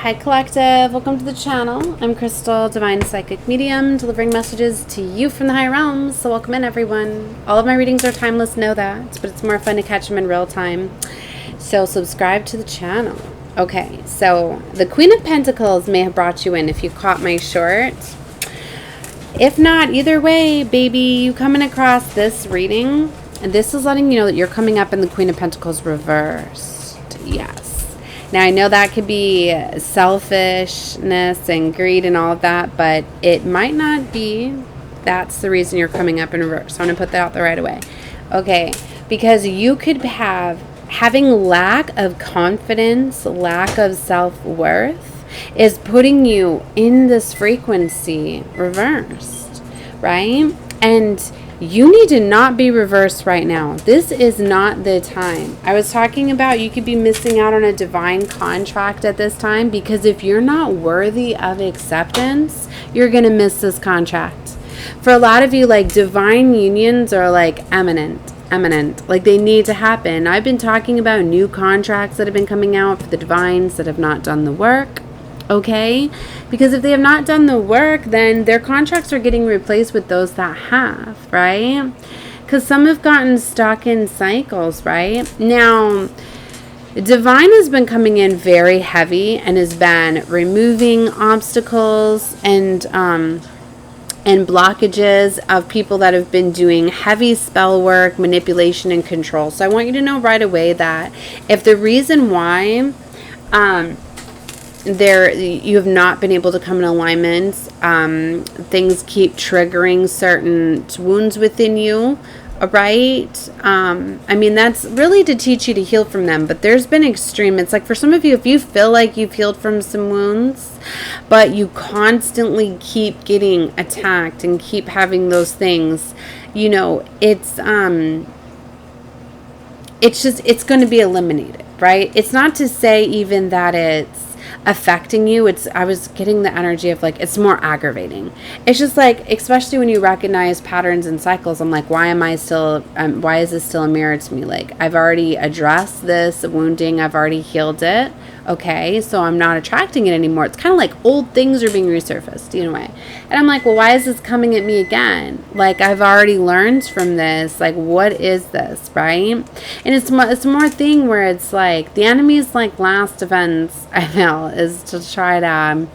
Hi Collective, welcome to the channel. I'm Crystal, Divine Psychic Medium, delivering messages to you from the high realms. So welcome in everyone. All of my readings are timeless, know that, but it's more fun to catch them in real time. So subscribe to the channel. Okay, so the Queen of Pentacles may have brought you in if you caught my short. If not, either way, baby, you coming across this reading, and this is letting you know that you're coming up in the Queen of Pentacles reversed. Yes. Now, I know that could be selfishness and greed and all of that, but it might not be. That's the reason you're coming up in reverse. So I'm going to put that out there right away. Okay, because you could having lack of confidence, lack of self-worth is putting you in this frequency reversed, right? And you need to not be reversed right now. This is not the time. I was talking about you could be missing out on a divine contract at this time because if you're not worthy of acceptance, you're going to miss this contract. For a lot of you, like, divine unions are like eminent, like they need to happen. I've been talking about new contracts that have been coming out for the divines that have not done the work. Okay, because if they have not done the work, then their contracts are getting replaced with those that have, right? Because some have gotten stuck in cycles, right? Now, divine has been coming in very heavy and has been removing obstacles and blockages of people that have been doing heavy spell work, manipulation, and control. So I want you to know right away that if the reason why you have not been able to come in alignment, things keep triggering certain wounds within you, right? I mean, that's really to teach you to heal from them, but there's been extreme. It's like for some of you, if you feel like you've healed from some wounds, but you constantly keep getting attacked and keep having those things, you know, it's going to be eliminated, right? It's not to say even that it's affecting you. I was getting the energy of like it's more aggravating. It's just like, especially when you recognize patterns and cycles, I'm like, why is this still a mirror to me? Like, I've already addressed this wounding, I've already healed it. Okay, so I'm not attracting it anymore. It's kind of like old things are being resurfaced in a way. And I'm like, well, why is this coming at me again? Like, I've already learned from this. Like, what is this, right? And it's more thing where it's like the enemy's like last defense, I feel, is to try to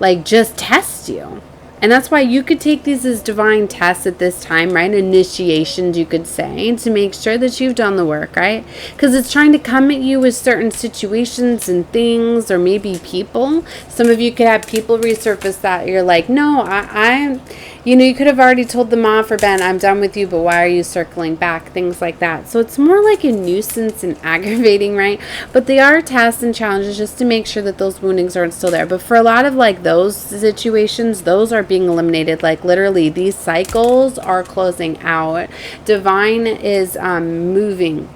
like just test you. And that's why you could take these as divine tests at this time, right? Initiations, you could say, to make sure that you've done the work, right? Because it's trying to come at you with certain situations and things, or maybe people. Some of you could have people resurface that you're like, no, you know, you could have already told them off or been, I'm done with you, but why are you circling back? Things like that. So it's more like a nuisance and aggravating, right? But they are tests and challenges just to make sure that those woundings aren't still there. But for a lot of like those situations, those are being eliminated. Like literally, these cycles are closing out. Divine is moving.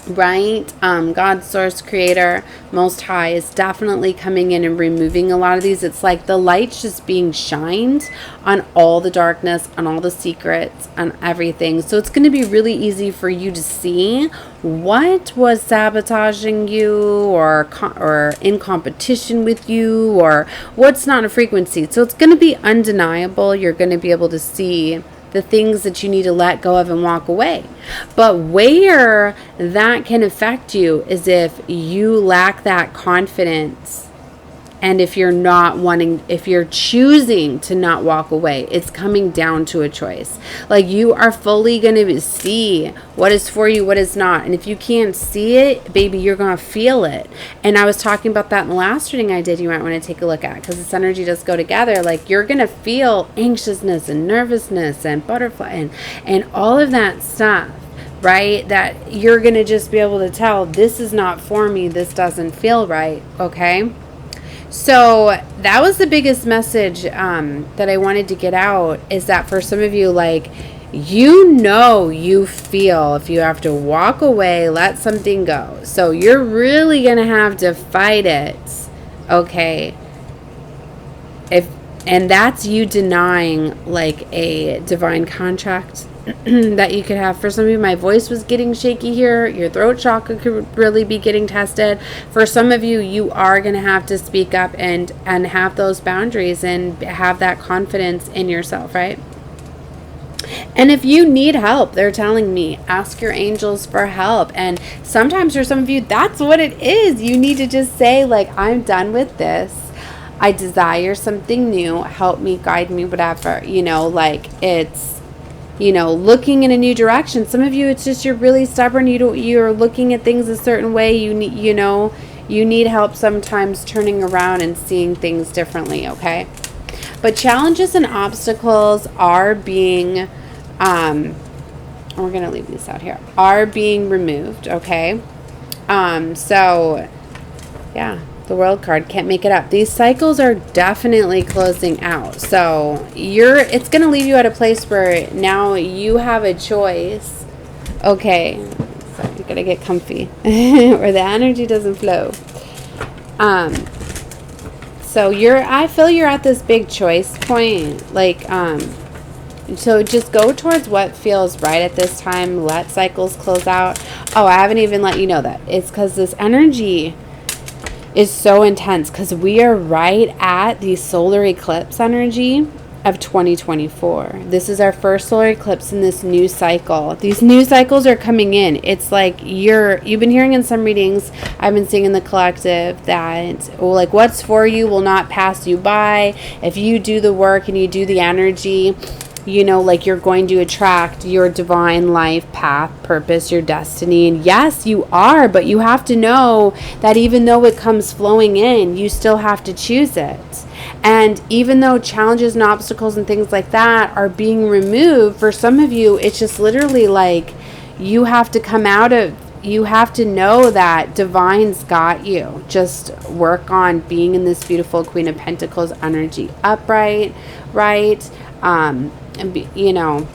Right? God, source, creator, most high is definitely coming in and removing a lot of these. It's like the light's just being shined on all the darkness, on all the secrets, on everything. So it's going to be really easy for you to see what was sabotaging you or in competition with you, or what's not a frequency. So it's going to be undeniable. You're going to be able to see the things that you need to let go of and walk away. But where that can affect you is if you lack that confidence, and if you're choosing to not walk away. It's coming down to a choice. Like, you are fully going to see what is for you, what is not. And if you can't see it, baby, you're going to feel it. And I was talking about that in the last reading I did. You might want to take a look at, because this energy does go together. Like, you're going to feel anxiousness and nervousness and butterfly and all of that stuff, right? That you're going to just be able to tell, this is not for me. This doesn't feel right. Okay. So that was the biggest message that I wanted to get out, is that for some of you, like, you feel if you have to walk away, let something go. So you're really going to have to fight it. Okay. And that's you denying like a divine contract that you could have. For some of you, my voice was getting shaky here. Your throat chakra could really be getting tested. For some of you, you are going to have to speak up and have those boundaries and have that confidence in yourself, right? And if you need help, they're telling me, ask your angels for help. And sometimes for some of you, that's what it is. You need to just say, like, I'm done with this. I desire something new. Help me, guide me, whatever. You know, like, it's, you know, looking in a new direction. Some of you, it's just you're really stubborn. You're looking at things a certain way. You need, you know, you need help sometimes turning around and seeing things differently, okay? But challenges and obstacles are being, we're going to leave these out here, are being removed, okay? So, yeah, the World card, can't make it up. These cycles are definitely closing out. So, it's going to leave you at a place where now you have a choice. Okay, so you're going to get comfy, or the energy doesn't flow. So I feel you're at this big choice point, like, so just go towards what feels right at this time. Let cycles close out. Oh, I haven't even let you know that. It's because this energy is so intense, because we are right at the solar eclipse energy of 2024. This is our first solar eclipse in this new cycle. These new cycles are coming in. It's like you've been hearing in some readings, I've been seeing in the collective, that, well, like, what's for you will not pass you by. If you do the work and you do the energy, you know, like, you're going to attract your divine life path, purpose, your destiny. And yes, you are, but you have to know that even though it comes flowing in, you still have to choose it. And even though challenges and obstacles and things like that are being removed, for some of you, it's just literally like you have to come out of, you have to know that divine's got you. Just work on being in this beautiful Queen of Pentacles energy upright, right? And you know,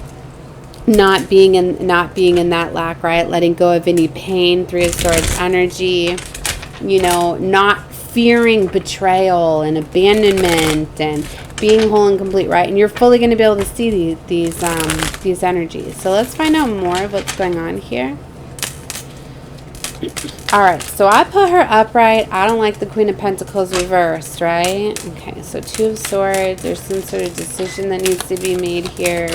not being in that lack, right? Letting go of any pain, Three of Swords energy, you know, not fearing betrayal and abandonment, and being whole and complete, right? And you're fully going to be able to see these energies. So let's find out more of what's going on here. All right, so I put her upright. I don't like the Queen of Pentacles reversed, right? Okay, so Two of Swords. There's some sort of decision that needs to be made here.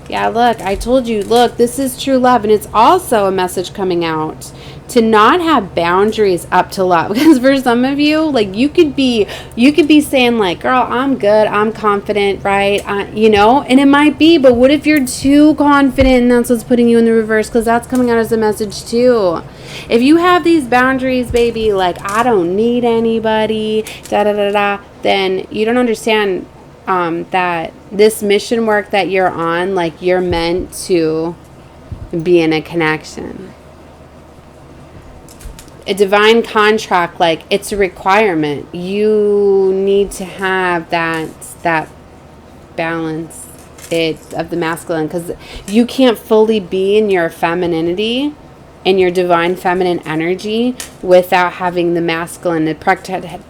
Yeah, look, I told you, look, this is true love. And it's also a message coming out to not have boundaries up to love. Because for some of you, like, you could be saying, like, girl, I'm good, I'm confident, right? You know, and it might be, but what if you're too confident and that's what's putting you in the reverse? Because that's coming out as a message too. If you have these boundaries, baby, like, I don't need anybody, then you don't understand that this mission work that you're on, like, you're meant to be in a connection. A divine contract, like, it's a requirement. You need to have that balance of the masculine, because you can't fully be in your femininity and your divine feminine energy without having the masculine, the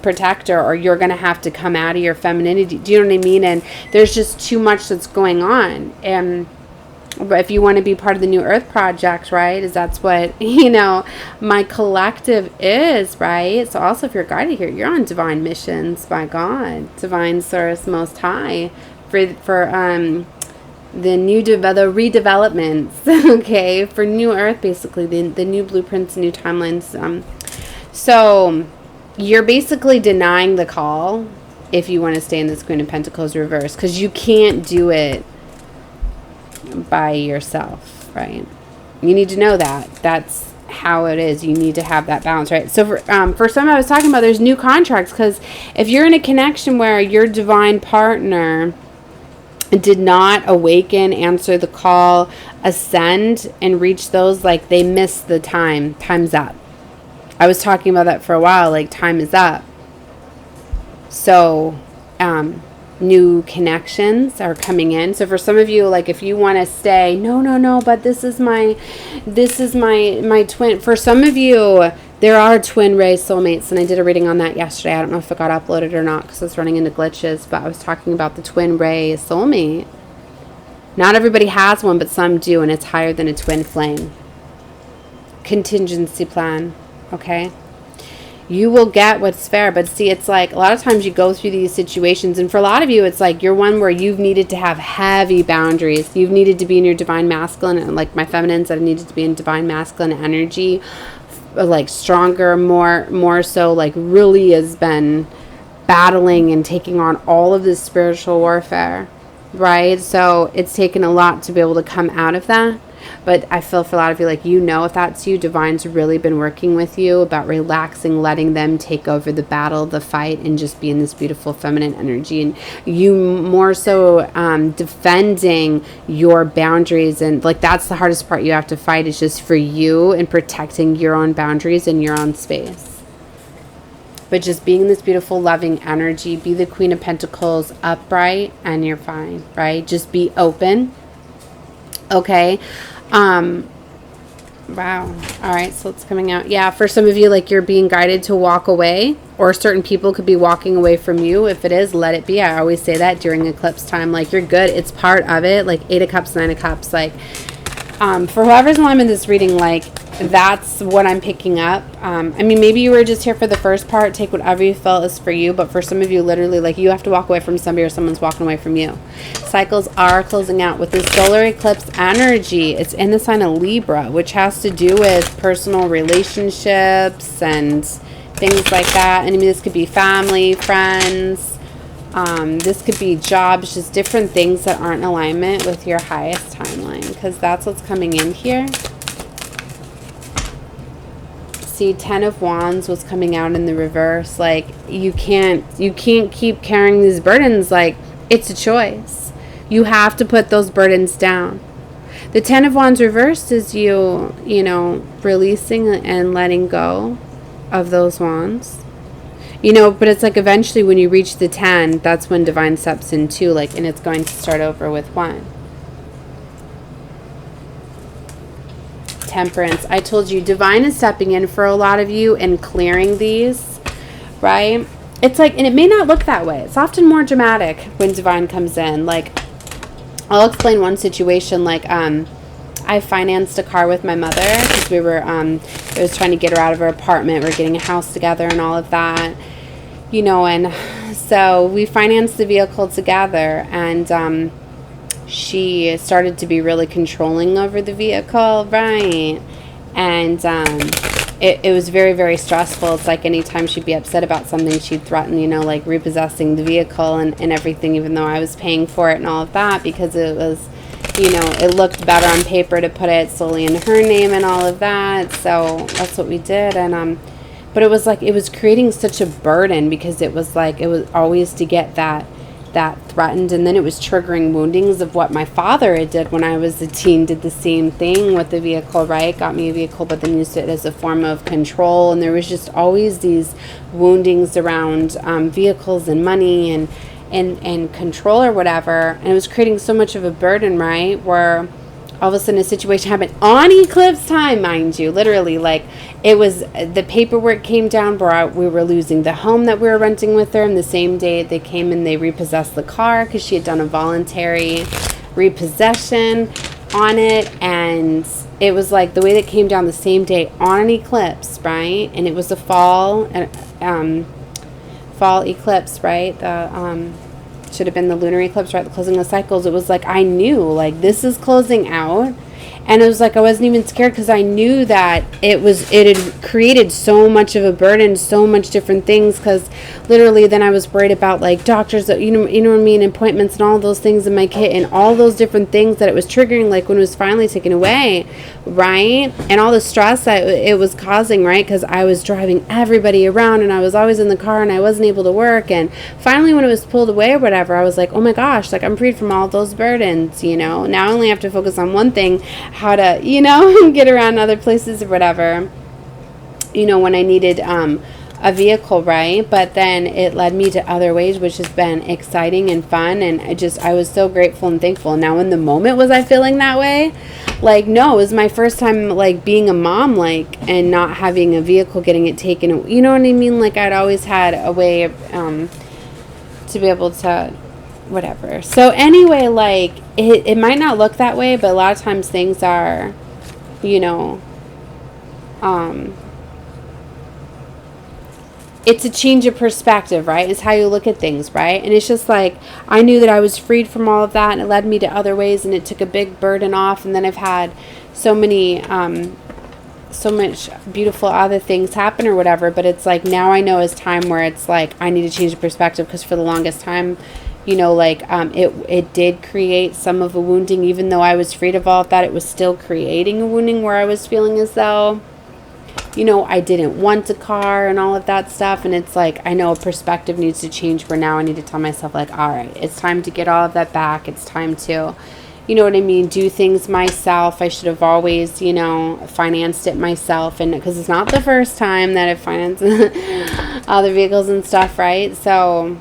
protector, or you're going to have to come out of your femininity. Do you know what I mean? And there's just too much that's going on. And if you want to be part of the New Earth Project, right, is that's what, you know, my collective is, right? So also, if you're guided here, you're on divine missions by God, divine source, most high, for the redevelopments, okay, for New Earth, basically, the new blueprints, new timelines. So you're basically denying the call if you want to stay in this Queen of Pentacles reverse, because you can't do it by yourself, right? You need to know that. That's how it is. You need to have that balance, right? So for some, I was talking about, there's new contracts, because if you're in a connection where your divine partner did not awaken, answer the call, ascend, and reach those, like, they missed the time. Time's up. I was talking about that for a while, like, time is up. So, new connections are coming in. So for some of you, like, if you want to stay, no, but this is my twin. For some of you, there are twin ray soulmates, and I did a reading on that yesterday. I don't know if it got uploaded or not because it's running into glitches, but I was talking about the twin ray soulmate. Not everybody has one, but some do, and it's higher than a twin flame. Contingency plan, okay? You will get what's fair, but see, it's like a lot of times you go through these situations, and for a lot of you, it's like you're one where you've needed to have heavy boundaries. You've needed to be in your divine masculine, and like my feminines that needed to be in divine masculine energy, like stronger, more so, like really has been battling and taking on all of this spiritual warfare, right? So it's taken a lot to be able to come out of that. But I feel for a lot of you, like, you know, if that's you, Divine's really been working with you about relaxing, letting them take over the battle, the fight, and just be in this beautiful feminine energy. And you more so defending your boundaries. And, like, that's the hardest part you have to fight, is just for you and protecting your own boundaries and your own space. But just being in this beautiful, loving energy, be the Queen of Pentacles upright, and you're fine, right? Just be open. Okay. Wow. All right. So it's coming out. Yeah. For some of you, like, you're being guided to walk away, or certain people could be walking away from you. If it is, let it be. I always say that during eclipse time, like, you're good. It's part of it. Like 8 of Cups, 9 of Cups, like, for whoever's in this reading, like, that's what I'm picking up. I mean, maybe you were just here for the first part. Take whatever you felt is for you. But for some of you, literally, like, you have to walk away from somebody, or someone's walking away from you. Cycles are closing out with this solar eclipse energy. It's in the sign of Libra, which has to do with personal relationships and things like that. And I mean, this could be family, friends. This could be jobs, just different things that aren't in alignment with your highest timeline, because that's what's coming in here. See, 10 of Wands was coming out in the reverse. Like, you can't keep carrying these burdens. Like, it's a choice. You have to put those burdens down. The 10 of Wands reversed is you know, releasing and letting go of those wands. You know, but it's like eventually when you reach the 10, that's when Divine steps in too, like, and it's going to start over with 1. Temperance. I told you, Divine is stepping in for a lot of you and clearing these, right? It's like, and it may not look that way. It's often more dramatic when Divine comes in. Like, I'll explain one situation. Like, I financed a car with my mother because we were, I was trying to get her out of her apartment. We're getting a house together and all of that, you know, and so we financed the vehicle together, and she started to be really controlling over the vehicle, right? And it was very, very stressful. It's like anytime she'd be upset about something, she'd threaten, you know, like repossessing the vehicle and everything, even though I was paying for it and all of that, because it was, you know, it looked better on paper to put it solely in her name and all of that. So that's what we did. And but it was like, it was creating such a burden, because it was like, it was always to get that threatened, and then it was triggering woundings of what my father had did when I was a teen. Did the same thing with the vehicle, right? Got me a vehicle, but then used it as a form of control. And there was just always these woundings around vehicles and money and control or whatever. And it was creating so much of a burden, right? Where all of a sudden a situation happened on eclipse time, mind you, literally, like, it was, the paperwork came down where we were losing the home that we were renting with her, and the same day they came and they repossessed the car because she had done a voluntary repossession on it. And it was like the way that came down the same day on an eclipse, right? And it was a fall eclipse, right? The should have been the lunar eclipse, right? The closing of cycles. It was like, I knew, like, this is closing out. And it was like, I wasn't even scared, because I knew that it had created so much of a burden, so much different things. Because literally then I was worried about, like, doctors, you know what I mean, appointments and all those things in my kit, and all those different things that it was triggering, like when it was finally taken away, right? And all the stress that it was causing, right? Because I was driving everybody around, and I was always in the car, and I wasn't able to work. And finally when it was pulled away or whatever, I was like, oh my gosh, like, I'm freed from all those burdens, you know? Now I only have to focus on one thing, how to, you know, get around other places or whatever, you know, when I needed a vehicle, right? But then it led me to other ways, which has been exciting and fun. And I was so grateful and thankful. Now in the moment, was I feeling that way? Like, no, it was my first time, like, being a mom, like, and not having a vehicle, getting it taken, you know what I mean? Like, I'd always had a way of, to be able to whatever. So anyway, like, it might not look that way, but a lot of times things are, you know, it's a change of perspective, right? It's how you look at things, right? And it's just like, I knew that I was freed from all of that, and it led me to other ways, and it took a big burden off. And then I've had so many, so much beautiful other things happen or whatever. But it's like, now I know it's time where it's like, I need to change the perspective, because for the longest time, you know, like, it did create some of a wounding. Even though I was freed of all of that, it was still creating a wounding where I was feeling as though, you know, I didn't want a car and all of that stuff. And it's like, I know a perspective needs to change, where now I need to tell myself, like, all right, it's time to get all of that back. It's time to, you know what I mean, do things myself. I should have always, you know, financed it myself. And because it's not the first time that I've financed all the vehicles and stuff, right? So,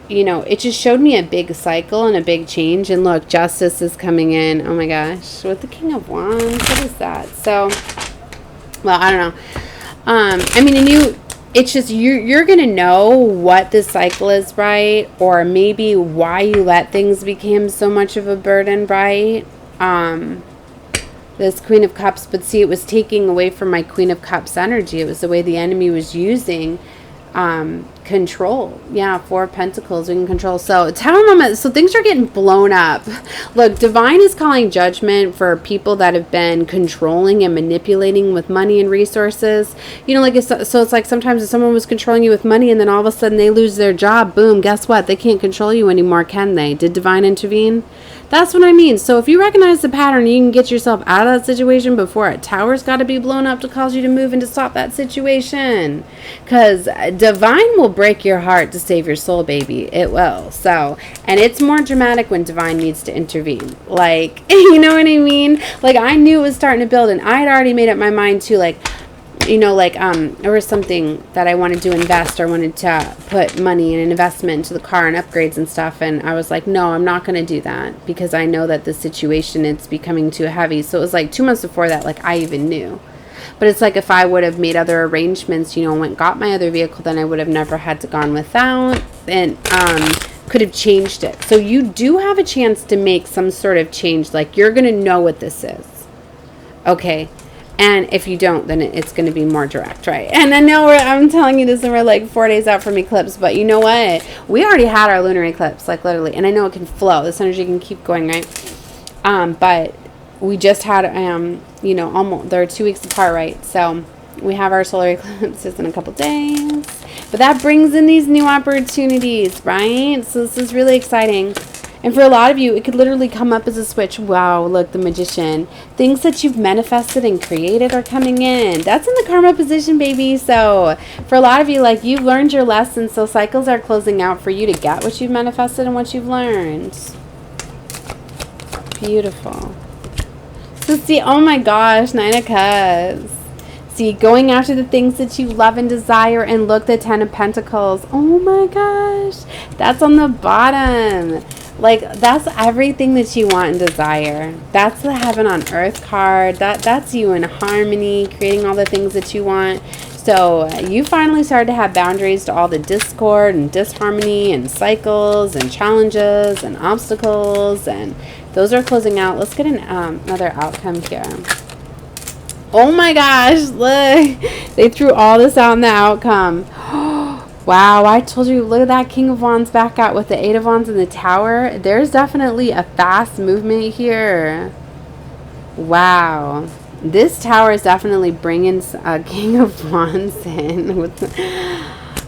you know, it just showed me a big cycle and a big change. And look, justice is coming in. Oh my gosh, with the King of Wands, what is that? So, well, I don't know. I mean, and it's just, you're going to know what this cycle is, right? Or maybe why you let things become so much of a burden, right? This Queen of Cups, but see, it was taking away from my Queen of Cups energy. It was the way the enemy was using control. Yeah, 4 of Pentacles, we can control. So Tower moment, so things are getting blown up. Look, divine is calling judgment for people that have been controlling and manipulating with money and resources. You know, like, so it's like, sometimes if someone was controlling you with money and then all of a sudden they lose their job, boom, guess what? They can't control you anymore, can they? Did divine intervene? That's what I mean. So if you recognize the pattern, you can get yourself out of that situation before a tower's got to be blown up to cause you to move and to stop that situation. Because divine will break your heart to save your soul, baby. It will. So, and it's more dramatic when divine needs to intervene. Like, you know what I mean? Like, I knew it was starting to build, and I had already made up my mind to, like, you know, like, there was something that I wanted to invest, or wanted to put money in an investment into the car and upgrades and stuff. And I was like, no, I'm not going to do that, because I know that the situation, it's becoming too heavy. So it was like 2 months before that, like, I even knew. But it's like, if I would have made other arrangements, you know, went got my other vehicle, then I would have never had to gone without, and could have changed it. So you do have a chance to make some sort of change. Like, you're going to know what this is. Okay. And if you don't, then it's going to be more direct, right? And I know I'm telling you this, and we're like 4 days out from eclipse, but you know what? We already had our lunar eclipse, like, literally. And I know it can flow. This energy can keep going, right? But we just had, you know, almost, they're 2 weeks apart, right? So we have our solar eclipses in a couple days. But that brings in these new opportunities, right? So this is really exciting. And for a lot of you, it could literally come up as a switch. Wow, look, the Magician. Things that you've manifested and created are coming in. That's in the karma position, baby. So for a lot of you, like, you've learned your lesson. So cycles are closing out for you to get what you've manifested and what you've learned. Beautiful. So see, oh my gosh, 9 of Cups. See, going after the things that you love and desire. And look, the 10 of Pentacles. Oh my gosh. That's on the bottom. Like, that's everything that you want and desire. That's the heaven on earth card. That's you in harmony, creating all the things that you want. So you finally started to have boundaries to all the discord and disharmony and cycles and challenges and obstacles, and those are closing out. Let's get another outcome here. Oh my gosh, look. They threw all this out in the outcome. Wow, I told you, look at that King of Wands back out with the 8 of Wands in the Tower. There's definitely a fast movement here. Wow. This Tower is definitely bringing a King of Wands in.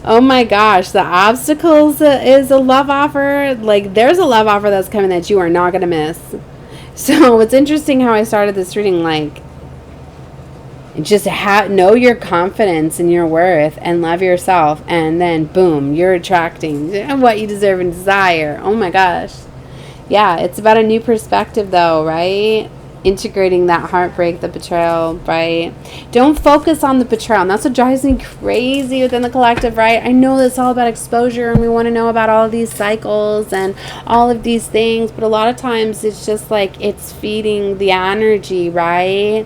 Oh my gosh, the obstacles is a love offer. Like, there's a love offer that's coming that you are not going to miss. So it's interesting how I started this reading, like, just know your confidence and your worth and love yourself, and then boom, you're attracting what you deserve and desire. Oh my gosh. Yeah, it's about a new perspective though, right? Integrating that heartbreak, the betrayal, right? Don't focus on the betrayal. And that's what drives me crazy within the collective, right? I know it's all about exposure, and we want to know about all of these cycles and all of these things, but a lot of times it's just like, it's feeding the energy, right?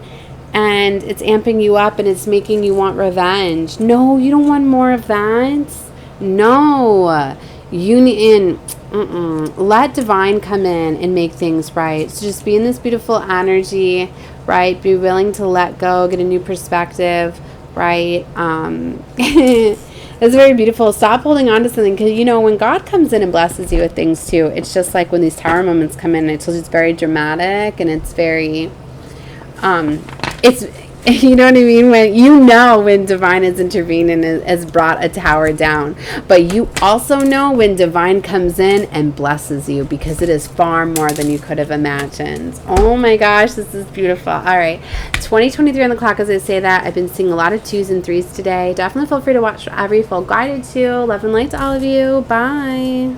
And it's amping you up, and it's making you want revenge. No, you don't want more of that. No. let divine come in and make things right. So just be in this beautiful energy, right? Be willing to let go, get a new perspective, right? It's very beautiful. Stop holding on to something, because, you know, when God comes in and blesses you with things too, it's just like when these tower moments come in, I told you it's very dramatic, and it's very, it's, you know what I mean? When divine is intervening and has brought a tower down, but you also know when divine comes in and blesses you, because it is far more than you could have imagined. Oh my gosh, this is beautiful. All right, 2023 on the clock as I say that. I've been seeing a lot of 2s and 3s today. Definitely feel free to watch every full guided 2. Love and light to all of you. Bye.